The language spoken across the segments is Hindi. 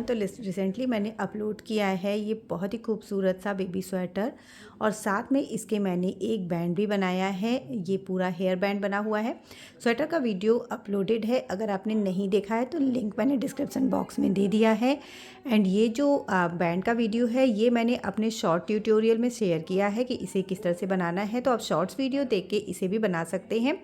एवरीवन। तो रिसेंटली मैंने अपलोड किया है ये बहुत ही खूबसूरत सा बेबी स्वेटर और साथ में इसके मैंने एक बैंड भी बनाया है। ये पूरा हेयर बैंड बना हुआ है। स्वेटर का वीडियो अपलोडेड है, अगर आपने नहीं देखा है तो लिंक मैंने डिस्क्रिप्शन बॉक्स में दे दिया है। एंड ये जो बैंड का वीडियो है ये मैंने अपने शॉर्ट ट्यूटोरियल में शेयर किया है कि इसे किस तरह से बनाना है, तो आप शॉर्ट्स वीडियो देख के इसे भी बना सकते हैं।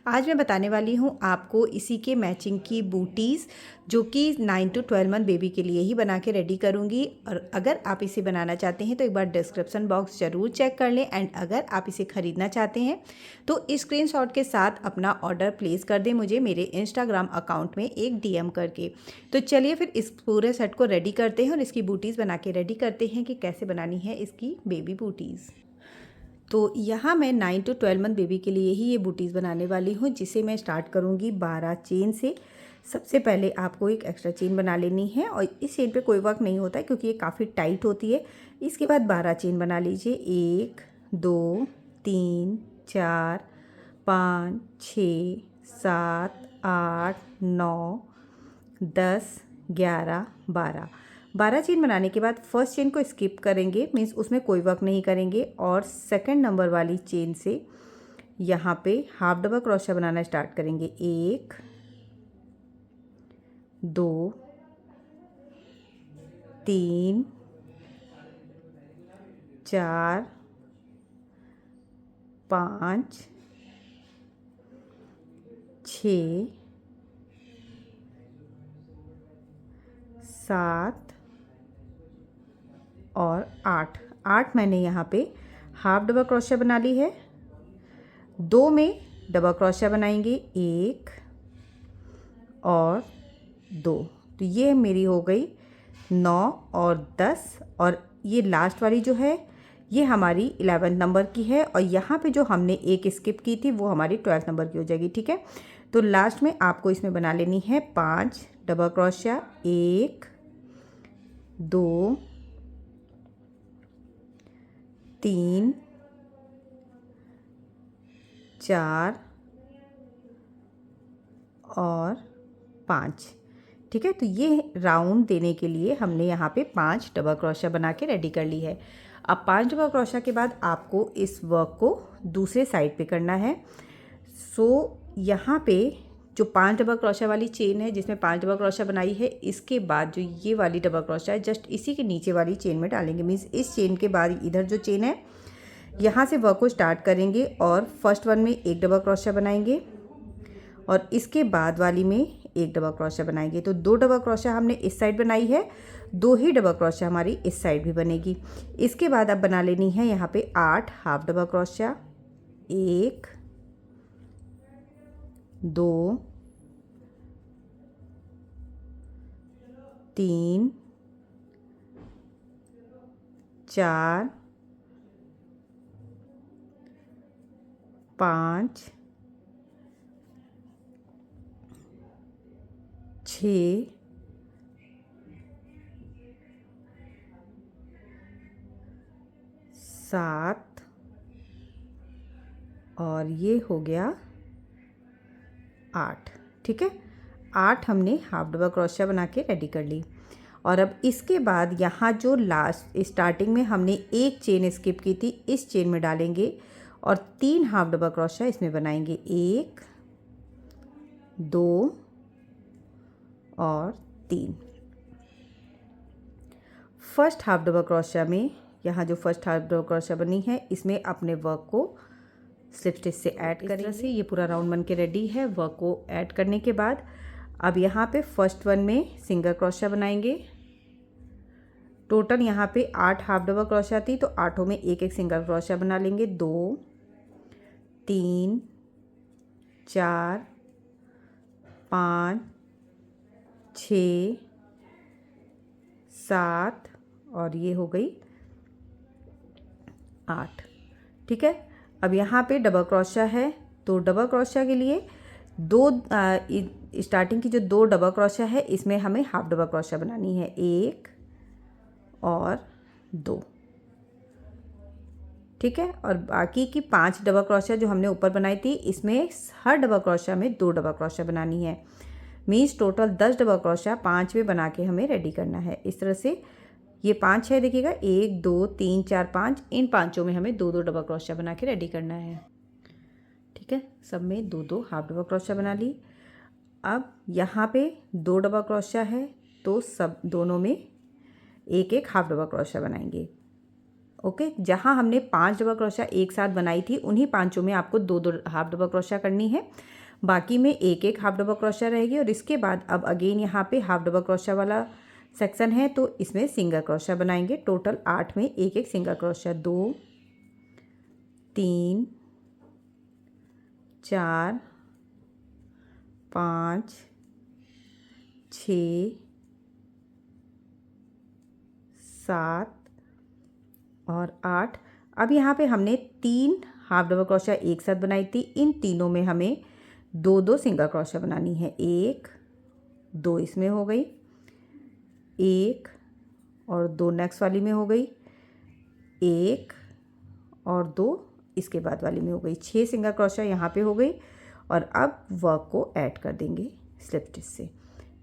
आज मैं बताने वाली हूँ आपको इसी के मैचिंग की बूटीज़, जो कि 9 to 12 मंथ बेबी के लिए ही बना के रेडी करूँगी। और अगर आप इसे बनाना चाहते हैं तो एक बार डिस्क्रिप्शन बॉक्स ज़रूर चेक कर लें। एंड अगर आप इसे ख़रीदना चाहते हैं तो स्क्रीनशॉट के साथ अपना ऑर्डर प्लेस कर दें मुझे मेरे इंस्टाग्राम अकाउंट में एक DM करके। तो चलिए फिर इस पूरे सेट को रेडी करते हैं और इसकी बूटीज़ बना के रेडी करते हैं कि कैसे बनानी है इसकी बेबी बूटीज़। तो यहाँ मैं 9 to 12 मंथ बेबी के लिए ही ये बूटीज़ बनाने वाली हूँ, जिसे मैं स्टार्ट करूँगी 12 चेन से। सबसे पहले आपको एक एक्स्ट्रा चेन बना लेनी है और इस चेन पे कोई वर्क नहीं होता है क्योंकि ये काफ़ी टाइट होती है। इसके बाद 12 चेन बना लीजिए। 1 2 3 4 5 6 7 8 9 10 11 12 चेन बनाने के बाद फर्स्ट चेन को स्किप करेंगे, मीन्स उसमें कोई वर्क नहीं करेंगे। और सेकंड नंबर वाली चेन से यहाँ पे हाफ डबल क्रोशिया बनाना स्टार्ट करेंगे। 1 2 3 4 5 6 7 और 8 मैंने यहाँ पे हाफ डबल क्रोशिया बना ली है। 2 में डबल क्रोशिया बनाएंगे, 1 और 2। तो ये मेरी हो गई 9 और 10। और ये लास्ट वाली जो है ये हमारी 11 नंबर की है। और यहाँ पे जो हमने एक स्किप की थी वो हमारी 12 नंबर की हो जाएगी। ठीक है, तो लास्ट में आपको इसमें बना लेनी है 5 डबल क्रोशिया। 1 2 3 4 और 5। ठीक है, तो ये राउंड देने के लिए हमने यहाँ पे 5 डबल क्रोशिया बना के रेडी कर ली है। अब 5 डबल क्रोशिया के बाद आपको इस वर्क को दूसरे साइड पे करना है। सो यहाँ पे जो 5 डबल क्रोशिया वाली चेन है जिसमें 5 डबल क्रोशिया बनाई है, इसके बाद जो ये वाली डबल क्रोशिया है जस्ट इसी के नीचे वाली चेन में डालेंगे। मीन्स इस चेन के बाद इधर जो चेन है यहाँ से वर्क को स्टार्ट करेंगे और फर्स्ट वन में एक डबल क्रोशिया बनाएंगे और इसके बाद वाली में एक डबल क्रोशिया बनाएंगे। तो 2 डबल क्रोशिया हमने इस साइड बनाई है, 2 ही डबल क्रोशिया हमारी इस साइड भी बनेगी। इसके बाद अब बना लेनी है यहाँ पे 8 हाफ डबल क्रोशिया। 1 2 3 4 5 6 7 और ये हो गया 8। ठीक है, 8 हमने हाफ डबल क्रोशिया बना के रेडी कर ली। और अब इसके बाद यहाँ जो लास्ट स्टार्टिंग में हमने एक चेन स्किप की थी इस चेन में डालेंगे और 3 हाफ डबल क्रोशिया इसमें बनाएंगे। 1 2 और 3। फर्स्ट हाफ डबल क्रोशिया में यहाँ जो फर्स्ट हाफ डबल क्रोशिया बनी है इसमें अपने वर्क को स्लिप स्टिच से ऐड करेंगे। से ये पूरा राउंड बन के रेडी है। वर्क को ऐड करने के बाद अब यहाँ पे फर्स्ट वन में सिंगल क्रोशिया बनाएंगे। टोटल यहाँ पे 8 हाफ डबल क्रोशिया थी तो 8 में एक एक सिंगल क्रोशिया बना लेंगे। 2 3 4 5 6 7 और ये हो गई 8। ठीक है, अब यहाँ पे डबल क्रोशिया है तो डबल क्रोशिया के लिए स्टार्टिंग की जो 2 डबल क्रोशिया है इसमें हमें हाफ डबल क्रोशिया बनानी है। 1 और 2। ठीक है, और बाकी की 5 डबल क्रोशिया जो हमने ऊपर बनाई थी इसमें हर डबल क्रोशिया में 2 डबल क्रोशिया बनानी है। मीन्स टोटल 10 डबल क्रोशिया 5 में बना के हमें रेडी करना है। इस तरह से ये 5 है, देखिएगा 1 2 3 4 5, इन पाँचों में हमें 2 2 डबल क्रोशिया बना के रेडी करना है। ठीक है, सब में 2 2 हाफ डबल क्रोशिया बना ली। अब यहाँ पे 2 डबल क्रोशिया है तो सब दोनों में एक एक हाफ डबल क्रोशिया बनाएंगे। ओके, जहाँ हमने 5 डबल क्रोशिया एक साथ बनाई थी उन्हीं पांचों में आपको 2 2 हाफ डबल क्रोशिया करनी है, बाकी में एक एक हाफ डबल क्रोशिया रहेगी। और इसके बाद अब अगेन यहाँ पे हाफ डबल क्रोशिया वाला सेक्शन है तो इसमें सिंगल क्रोशिया बनाएंगे। टोटल 8 में एक एक सिंगल क्रोशिया, 2 3 4 5 6 7 और 8। अब यहाँ पे हमने 3 हाफ डबल क्रोशिया एक साथ बनाई थी, इन तीनों में हमें 2 2 सिंगल क्रोशिया बनानी है। 1 2 इसमें हो गई, 1 और 2 नेक्स्ट वाली में हो गई, 1 और 2 इसके बाद वाली में हो गई। 6 सिंगल क्रोशिया यहाँ पे हो गई। और अब वर्क को ऐड कर देंगे स्लिप स्टिच से।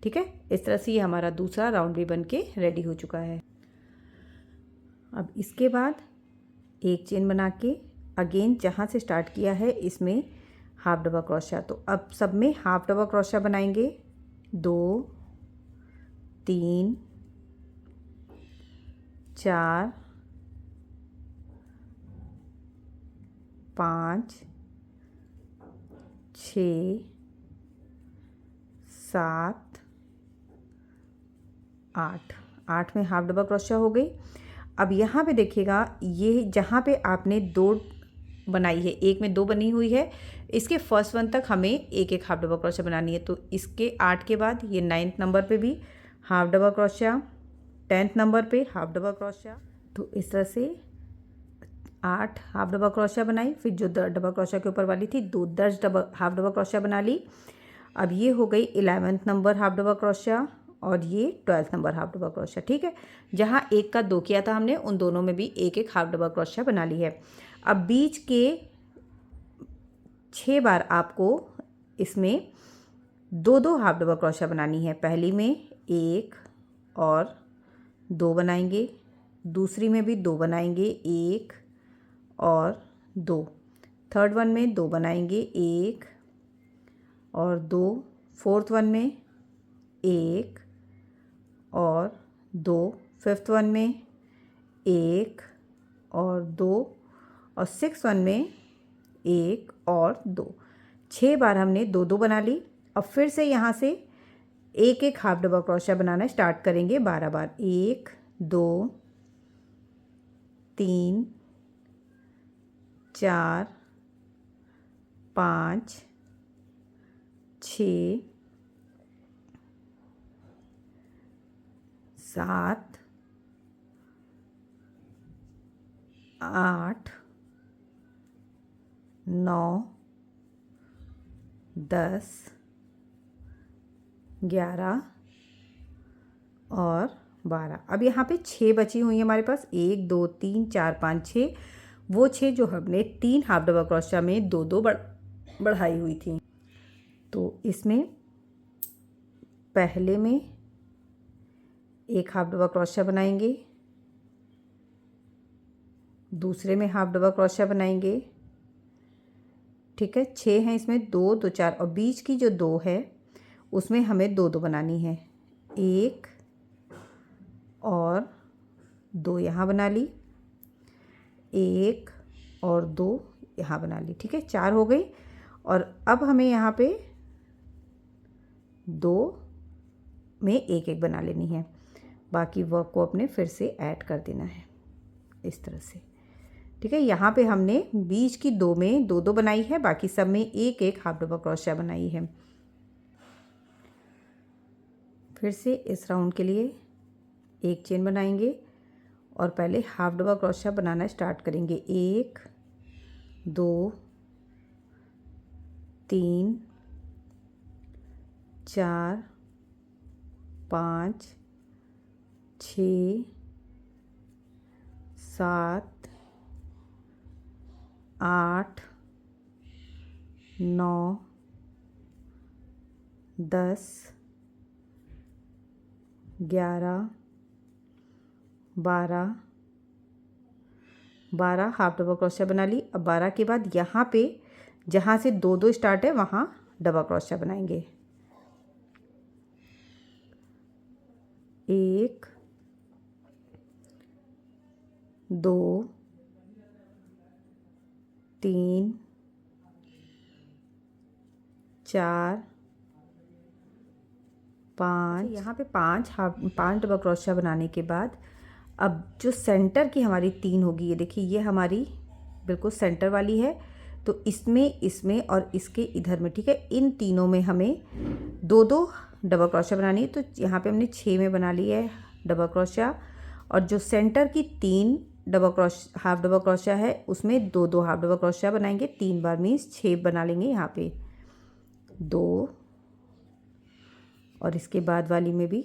ठीक है, इस तरह से ये हमारा दूसरा राउंड भी बन के रेडी हो चुका है। अब इसके बाद एक चेन बना के अगेन जहाँ से स्टार्ट किया है इसमें हाफ डबल क्रोशिया, तो अब सब में हाफ डबल क्रोशिया बनाएंगे। 2 3 4 5 6 7 8, 8 में हाफ डबल क्रोशिया हो गई। अब यहाँ पे देखिएगा, ये जहाँ पे आपने 2 बनाई है, एक में 2 बनी हुई है, इसके फर्स्ट वन तक हमें एक एक हाफ डबल क्रोशिया बनानी है। तो इसके 8 के बाद ये 9th नंबर पे भी half double crochet, 10th number पे हाफ डबल क्रोशिया। तो इस तरह से 8 हाफ डबल क्रोशिया बनाई, फिर जो डबल क्रोशिया के ऊपर वाली थी 10 हाफ डबल क्रोशिया बना ली। अब ये हो गई 11th number half double crochet और ये 12th number half double crochet. ठीक है, जहाँ एक का 2 किया था हमने, उन दोनों में भी एक एक हाफ डबल क्रोशिया बना ली है। अब बीच के 6 बार आपको इसमें 2 2 हाफ डबल क्रोशिया बनानी है। पहली में 1 और 2 बनाएंगे, दूसरी में भी 2 बनाएंगे, 1 और 2, थर्ड वन में 2 बनाएंगे, 1 और 2, फोर्थ वन में 1 और 2, फिफ्थ वन में 1 और 2 और सिक्स वन में 1 और 2। 6 बार हमने 2 2 बना ली। अब फिर से यहाँ से एक एक हाफ डबल क्रोशिया बनाना स्टार्ट करेंगे 12 बार। 1 2 3 4 5 6 7 8 9 10 11 और 12। अब यहाँ पे 6 बची हुई है हमारे पास, 1 2 3 4 5 6, वो 6 जो हमने 3 हाफ डबल क्रोशिया में 2 2 बढ़ाई हुई थी। तो इसमें पहले में एक हाफ डबल क्रोशिया बनाएंगे, दूसरे में हाफ डबल क्रोशिया बनाएंगे। ठीक है, 6 हैं इसमें, 2 2 4 और बीच की जो 2 है उसमें हमें 2 2 बनानी है। 1 और 2 यहाँ बना ली, 1 और 2 यहाँ बना ली। ठीक है, 4 हो गई। और अब हमें यहाँ पे 2 में एक एक बना लेनी है, बाकी वर्क को अपने फिर से ऐड कर देना है इस तरह से। ठीक है, यहाँ पे हमने बीच की 2 में 2 2 बनाई है, बाकी सब में एक एक हाफ डबल क्रोशिया बनाई है। फिर से इस राउंड के लिए एक चेन बनाएंगे और पहले हाफ डबल क्रोशिया बनाना स्टार्ट करेंगे। 1 2 3 4 5 6 7 8 9 10, 11, 12, 12 हाफ डबल क्रोशिया बना ली। अब 12 के बाद यहाँ पे जहाँ से 2 स्टार्ट है वहाँ डबल क्रोशिया बनाएंगे। 1, 2, 3, 4, 5। यहाँ पे 5 डबल क्रोशिया बनाने के बाद अब जो सेंटर की हमारी 3 होगी, ये देखिए ये हमारी बिल्कुल सेंटर वाली है, तो इसमें और इसके इधर में, ठीक है, इन तीनों में हमें 2 डबल क्रोशिया बनानी है। तो यहाँ पे हमने 6 में बना ली है डबल क्रोशिया, और जो सेंटर की 3 हाफ डबल क्रोशिया है उसमें 2 हाफ डबल क्रोशिया बनाएंगे 3 बार, मीन्स 6 बना लेंगे यहाँ पे 2, और इसके बाद वाली में भी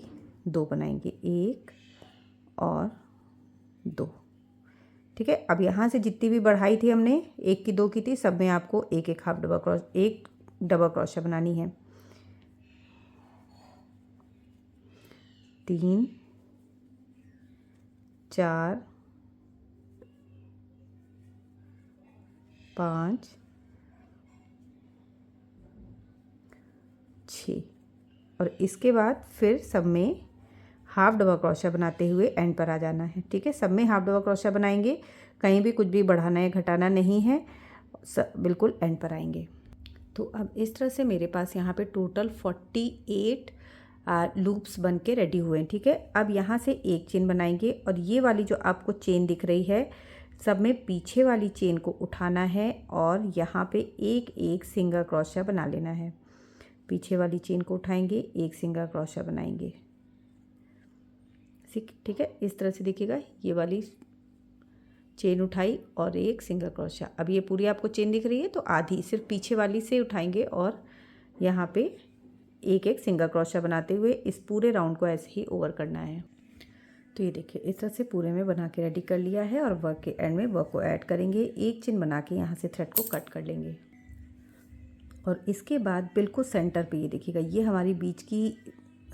2 बनाएंगे, 1 और 2। ठीक है, अब यहाँ से जितनी भी बढ़ाई थी हमने, 1 की 2 की थी, सब में आपको एक डबल क्रोशिया बनानी है। 3, 4, 5, 6, और इसके बाद फिर सब में हाफ डबल क्रोशिया बनाते हुए एंड पर आ जाना है। ठीक है, सब में हाफ डबल क्रोशिया बनाएंगे, कहीं भी कुछ भी बढ़ाना है घटाना नहीं है, बिल्कुल एंड पर आएंगे। तो अब इस तरह से मेरे पास यहाँ पे टोटल 48 लूप्स बन के रेडी हुए हैं। ठीक है, अब यहाँ से एक चेन बनाएंगे, और ये वाली जो आपको चेन दिख रही है, सब में पीछे वाली चेन को उठाना है और यहाँ पे एक सिंगल क्रोशिया बना लेना है। पीछे वाली चेन को उठाएंगे, एक सिंगल क्रोशिया बनाएंगे। ठीक है, इस तरह से देखिएगा, ये वाली चेन उठाई और एक सिंगल क्रोशिया। अब ये पूरी आपको चेन दिख रही है, तो आधी सिर्फ पीछे वाली से उठाएंगे और यहाँ पे एक सिंगल क्रोशिया बनाते हुए इस पूरे राउंड को ऐसे ही ओवर करना है। तो ये देखिए, इस तरह से पूरे में बना के रेडी कर लिया है, और वर्क के एंड में वर्क को ऐड करेंगे। एक चेन बना के यहाँ से थ्रेड को कट कर लेंगे, और इसके बाद बिल्कुल सेंटर पे ये देखिएगा, ये हमारी बीच की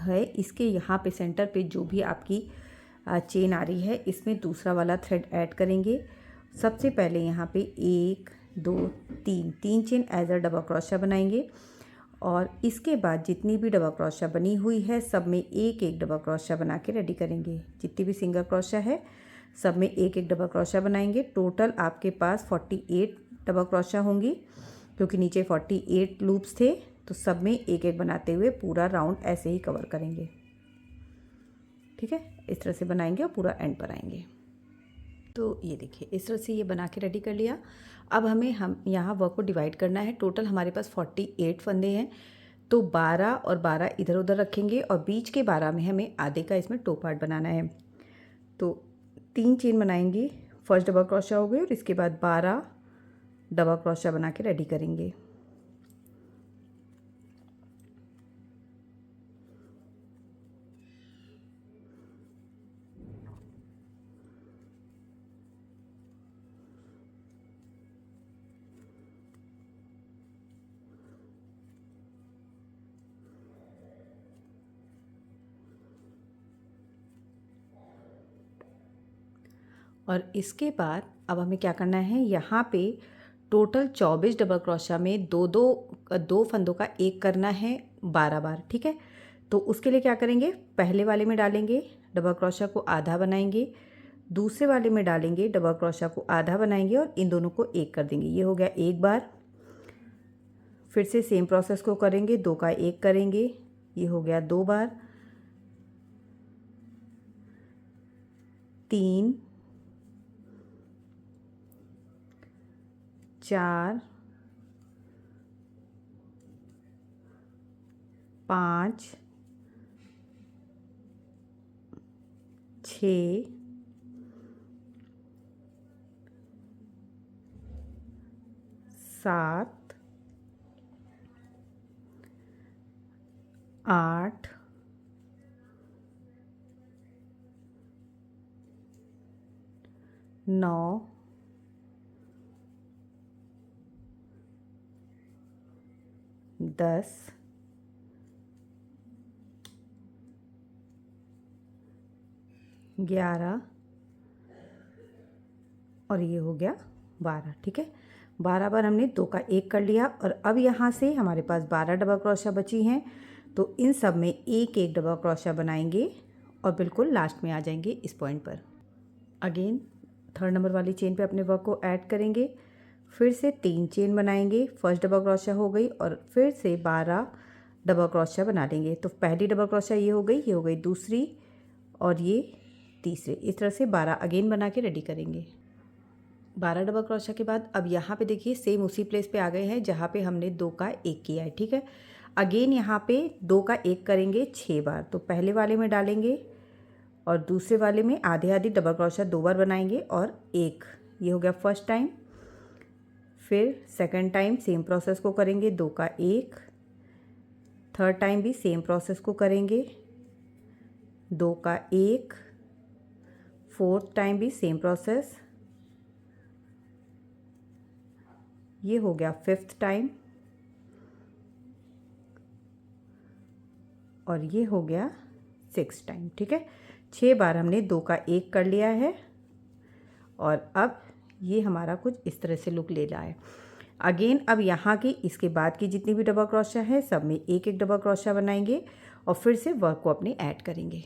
है, इसके यहाँ पे सेंटर पे जो भी आपकी चेन आ रही है, इसमें दूसरा वाला थ्रेड ऐड करेंगे। सबसे पहले यहाँ पे 1, 2, 3 चेन एज अ डबल क्रोशिया बनाएंगे, और इसके बाद जितनी भी डबल क्रोशिया बनी हुई है सब में एक डबल क्रोशिया बना के रेडी करेंगे। जितनी भी सिंगल क्रोशिया है सब में एक डबल क्रोशिया बनाएंगे। टोटल आपके पास 48 डबल क्रोशिया होंगी, क्योंकि नीचे 48 लूप्स थे, तो सब में एक बनाते हुए पूरा राउंड ऐसे ही कवर करेंगे। ठीक है, इस तरह से बनाएंगे और पूरा एंड पर आएंगे। तो ये देखिए, इस तरह से ये बना के रेडी कर लिया। अब हम यहाँ वर्क को डिवाइड करना है। टोटल हमारे पास 48 फंदे हैं, तो 12 और 12 इधर उधर रखेंगे, और बीच के 12 में हमें आधे का इसमें टॉप पार्ट बनाना है। तो 3 चेन बनाएंगे, फर्स्ट डबल क्रोशिया हो गई, और इसके बाद 12 डबल क्रोशिया बना के रेडी करेंगे। और इसके बाद अब हमें क्या करना है, यहाँ पे टोटल 24 डबल क्रोशिया में दो फंदों का एक करना है 12 बार। ठीक है, तो उसके लिए क्या करेंगे, पहले वाले में डालेंगे डबल क्रोशिया को आधा बनाएंगे, दूसरे वाले में डालेंगे डबल क्रोशिया को आधा बनाएंगे, और इन दोनों को एक कर देंगे। ये हो गया एक बार। फिर से सेम प्रोसेस को करेंगे, 2 का एक करेंगे, ये हो गया 2 बार। 3, 4, 5, 6, 7, 8, 9, 10, 11 और ये हो गया 12। ठीक है, 12 बार हमने 2 का 1 कर लिया और अब यहाँ से हमारे पास 12 डबल क्रोशिया बची हैं, तो इन सब में एक एक डबल क्रोशिया बनाएंगे और बिल्कुल लास्ट में आ जाएंगे इस पॉइंट पर। अगेन 3rd नंबर वाली चेन पे अपने वर्क को ऐड करेंगे, फिर से 3 चेन बनाएंगे, फर्स्ट डबल क्रोशिया हो गई और फिर से 12 डबल क्रोशिया बना लेंगे। तो पहली डबल क्रोशिया ये हो गई दूसरी और ये तीसरी। इस तरह से 12 अगेन बना के रेडी करेंगे। 12 डबल क्रोशिया के बाद अब यहाँ पे देखिए सेम उसी प्लेस पे आ गए हैं जहाँ पे हमने 2 का 1 किया है। ठीक है, अगेन यहाँ पे 2 का 1 करेंगे 6 बार। तो पहले वाले में डालेंगे और दूसरे वाले में आधे आधी डबल क्रोशिया 2 बार बनाएंगे और 1, ये हो गया फर्स्ट टाइम। फिर सेकंड टाइम सेम प्रोसेस को करेंगे, 2 का 1। थर्ड टाइम भी सेम प्रोसेस को करेंगे, 2 का 1। फोर्थ टाइम भी सेम प्रोसेस, ये हो गया 5th टाइम और ये हो गया 6th टाइम। ठीक है, 6 बार हमने 2 का 1 कर लिया है और अब ये हमारा कुछ इस तरह से लुक ले रहा है। अगेन अब यहाँ की इसके बाद की जितनी भी डबल क्रोशिया है सब में एक एक डबल क्रोशिया बनाएंगे और फिर से वर्क को अपने ऐड करेंगे।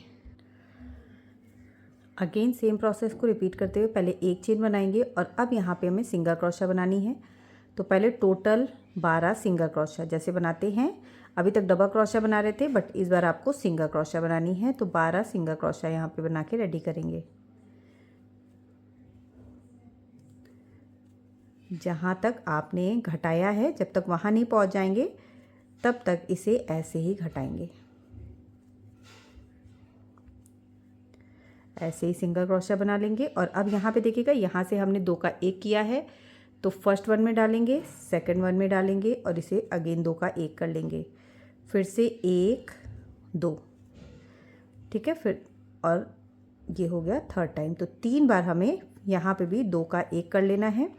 अगेन सेम प्रोसेस को रिपीट करते हुए पहले एक चेन बनाएंगे और अब यहाँ पे हमें सिंगल क्रोशिया बनानी है। तो पहले टोटल 12 सिंगल क्रोशिया जैसे बनाते हैं, अभी तक डबल क्रोशिया बना रहे थे बट इस बार आपको सिंगल क्रोशिया बनानी है। तो 12 सिंगल क्रोशिया यहाँ पे बना के रेडी करेंगे। जहाँ तक आपने घटाया है जब तक वहाँ नहीं पहुँच जाएंगे तब तक इसे ऐसे ही घटाएंगे। ऐसे ही सिंगल क्रोशिया बना लेंगे और अब यहाँ पे देखिएगा यहाँ से हमने 2 का 1 किया है तो फर्स्ट वन में डालेंगे, सेकंड वन में डालेंगे और इसे अगेन 2 का 1 कर लेंगे, फिर से 1 2। ठीक है, फिर और ये हो गया थर्ड टाइम। तो 3 बार हमें यहाँ पे भी 2 का 1 कर लेना है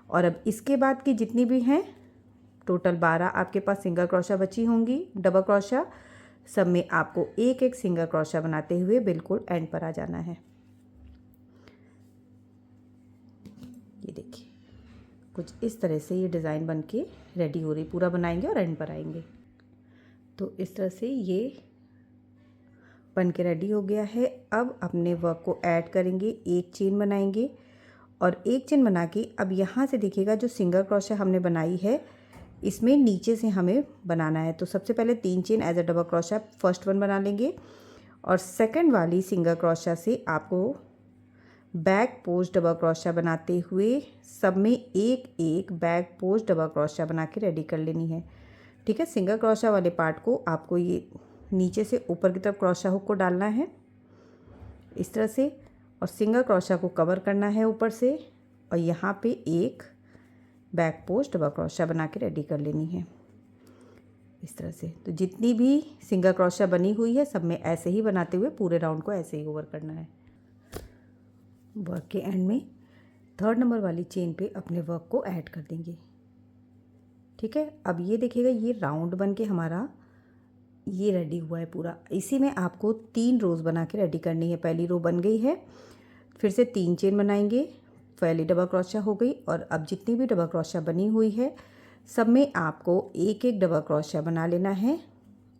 और अब इसके बाद की जितनी भी हैं टोटल 12 आपके पास सिंगल क्रोशिया बची होंगी डबल क्रोशिया, सब में आपको एक एक सिंगल क्रोशिया बनाते हुए बिल्कुल एंड पर आ जाना है। ये देखिए कुछ इस तरह से ये डिज़ाइन बन के रेडी हो रही, पूरा बनाएंगे और एंड पर आएंगे। तो इस तरह से ये बन के रेडी हो गया है। अब अपने वर्क को ऐड करेंगे, एक चेन बनाएंगे और एक चेन बना के अब यहाँ से देखिएगा जो सिंगल क्रोशिया हमने बनाई है इसमें नीचे से हमें बनाना है। तो सबसे पहले 3 चेन एज अ डबल क्रोशिया फर्स्ट वन बना लेंगे और सेकंड वाली सिंगल क्रोशिया से आपको बैक पोस्ट डबल क्रोशिया बनाते हुए सब में एक एक बैक पोस्ट डबल क्रोशिया बना के रेडी कर लेनी है। ठीक है, सिंगल क्रोशिया वाले पार्ट को आपको ये नीचे से ऊपर की तरफ क्रोशिया हुक को डालना है इस तरह से और सिंगल क्रोशिया को कवर करना है ऊपर से और यहाँ पे एक बैक पोस्ट डबल क्रोशिया बना के रेडी कर लेनी है इस तरह से। तो जितनी भी सिंगल क्रोशिया बनी हुई है सब में ऐसे ही बनाते हुए पूरे राउंड को ऐसे ही ओवर करना है। वर्क के एंड में 3rd नंबर वाली चेन पे अपने वर्क को ऐड कर देंगे। ठीक है, अब ये देखिएगा ये राउंड बन के हमारा ये रेडी हुआ है पूरा। इसी में आपको 3 रोज़ बना के रेडी करनी है। पहली रो बन गई है, फिर से 3 चेन बनाएंगे, पहली डबल क्रोशिया हो गई और अब जितनी भी डबल क्रोशिया बनी हुई है सब में आपको एक एक डबल क्रोशिया बना लेना है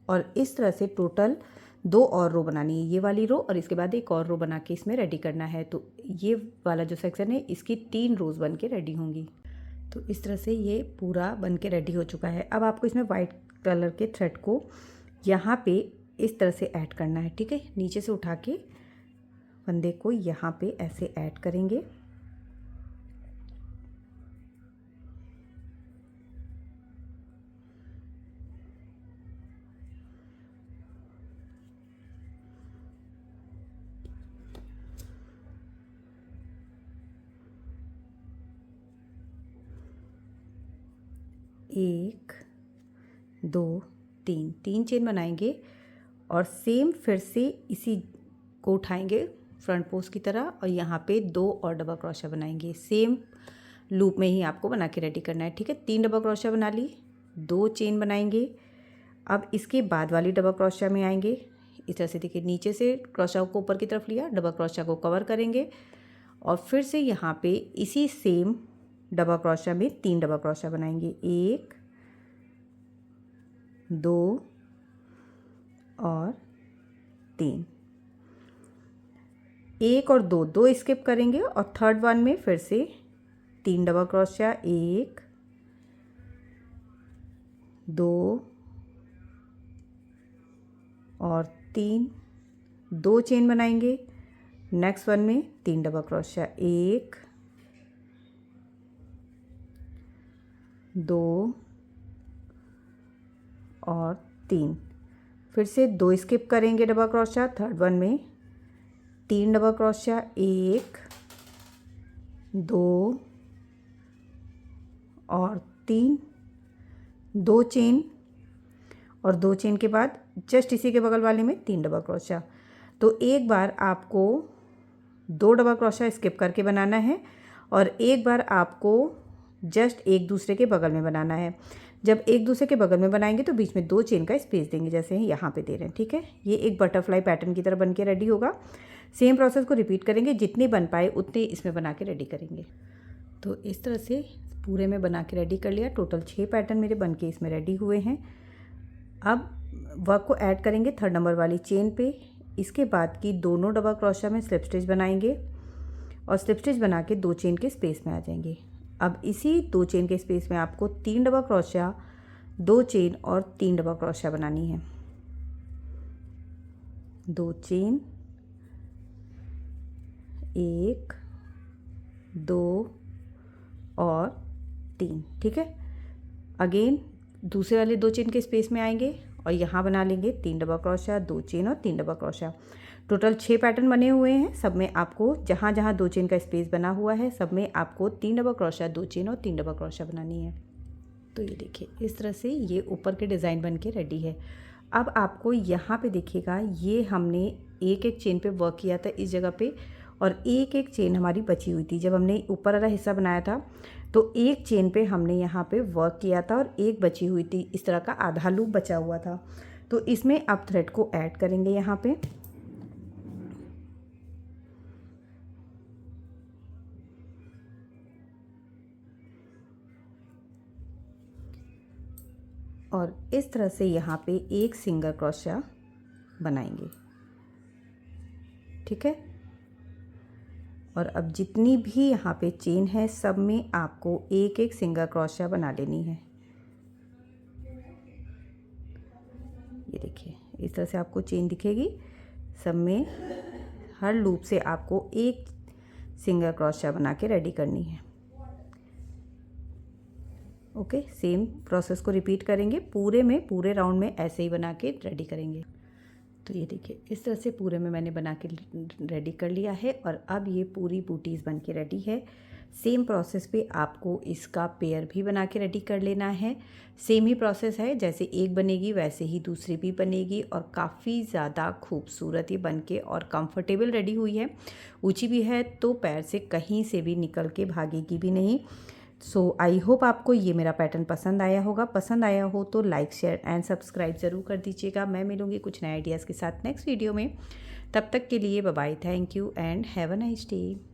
और इस तरह से टोटल 2 और रो बनानी है, ये वाली रो और इसके बाद एक और रो बना के इसमें रेडी करना है। तो ये वाला जो सेक्शन है इसकी 3 रोज़ बन के रेडी होंगी। तो इस तरह से ये पूरा बन के रेडी हो चुका है। अब आपको इसमें वाइट कलर के थ्रेड को यहाँ पे इस तरह से ऐड करना है। ठीक है, नीचे से उठा के फंदे को यहाँ पे ऐसे ऐड करेंगे। एक 2 3 चेन बनाएंगे और सेम फिर से इसी को उठाएंगे फ्रंट पोस्ट की तरह और यहाँ पे 2 और डबल क्रोशिया बनाएंगे। सेम लूप में ही आपको बना के रेडी करना है। ठीक है, 3 डबल क्रोशिया बना ली, 2 चेन बनाएंगे। अब इसके बाद वाली डबल क्रोशिया में आएंगे, इस तरह से देखिए, नीचे से क्रोशा को ऊपर की तरफ लिया, डबल क्रोशा को कवर करेंगे और फिर से यहाँ पे इसी सेम डबल क्रोशा में 3 डबल क्रोशा बनाएंगे। 1 2 और 3, 1 और 2, 2 स्किप करेंगे और थर्ड वन में फिर से 3 डबल क्रोशा, 1 2 और 3, 2 चेन बनाएंगे। नेक्स्ट वन में 3 डबल क्रोशा, 1 2 और 3, फिर से 2 स्किप करेंगे डबल क्रोशा, थर्ड वन में 3 डबल क्रोशा, 1 2 और 3, 2 चेन और 2 चेन के बाद जस्ट इसी के बगल वाले में 3 डबल क्रोशा। तो एक बार आपको 2 डबल क्रोशा स्किप करके बनाना है और एक बार आपको जस्ट एक दूसरे के बगल में बनाना है। जब एक दूसरे के बगल में बनाएंगे तो बीच में 2 चेन का स्पेस देंगे, जैसे यहाँ पे दे रहे हैं, ठीक है। ये एक बटरफ्लाई पैटर्न की तरह बन के रेडी होगा। सेम प्रोसेस को रिपीट करेंगे, जितने बन पाए उतने इसमें बना के रेडी करेंगे। तो इस तरह से पूरे में बना के रेडी कर लिया। टोटल 6 पैटर्न मेरे बन के इसमें रेडी हुए हैं। अब वर्क को ऐड करेंगे थर्ड नंबर वाली चेन पे। इसके बाद की दोनों डबल क्रोशा में स्लिप स्टिच बनाएंगे और स्लिप स्टिच बना के 2 चेन के स्पेस में आ जाएंगे। अब इसी 2 चेन के स्पेस में आपको 3 डबल क्रोशा, 2 चेन और 3 डबल क्रोशा बनानी है। 2 चेन, 1 2 और 3, ठीक है। अगेन दूसरे वाले 2 चेन के स्पेस में आएंगे और यहाँ बना लेंगे 3 डबल क्रोशा, 2 चेन और 3 डबल क्रोशा। टोटल 6 पैटर्न बने हुए हैं। सब में आपको जहाँ जहाँ 2 चेन का स्पेस बना हुआ है सब में आपको 3 डबल क्रोशा, 2 चेन और 3 डबल क्रोशा बनानी है। तो ये देखिए, इस तरह से ये ऊपर के डिज़ाइन बन के रेडी है। अब आपको यहाँ पे देखिएगा, ये हमने एक एक चेन पे वर्क किया था इस जगह पे और एक एक चेन हमारी बची हुई थी। जब हमने ऊपर वाला हिस्सा बनाया था तो एक चेन पे हमने यहाँ पे वर्क किया था और एक बची हुई थी, इस तरह का आधा लूप बचा हुआ था। तो इसमें अब थ्रेड को ऐड करेंगे यहाँ पे। और इस तरह से यहाँ पे एक सिंगल क्रोशा बनाएंगे, ठीक है। और अब जितनी भी यहाँ पे चेन है सब में आपको एक एक सिंगल क्रोशा बना लेनी है। ये देखिए, इस तरह से आपको चेन दिखेगी। सब में हर लूप से आपको एक सिंगल क्रोशा बना के रेडी करनी है। ओके, सेम प्रोसेस को रिपीट करेंगे। पूरे में, पूरे राउंड में ऐसे ही बना के रेडी करेंगे। तो ये देखिए, इस तरह से पूरे में मैंने बना के रेडी कर लिया है और अब ये पूरी बूटीज़ बन के रेडी है। सेम प्रोसेस पे आपको इसका पेयर भी बना के रेडी कर लेना है। सेम ही प्रोसेस है, जैसे एक बनेगी वैसे ही दूसरी भी बनेगी और काफ़ी ज़्यादा खूबसूरत ये बन के और कंफर्टेबल रेडी हुई है। ऊंची भी है तो पैर से कहीं से भी निकल के भागेगी भी नहीं। सो आई होप आपको ये मेरा पैटर्न पसंद आया होगा। पसंद आया हो तो लाइक, शेयर एंड सब्सक्राइब ज़रूर कर दीजिएगा। मैं मिलूँगी कुछ नए आइडियाज़ के साथ नेक्स्ट वीडियो में। तब तक के लिए bye bye, thank you and have a nice day.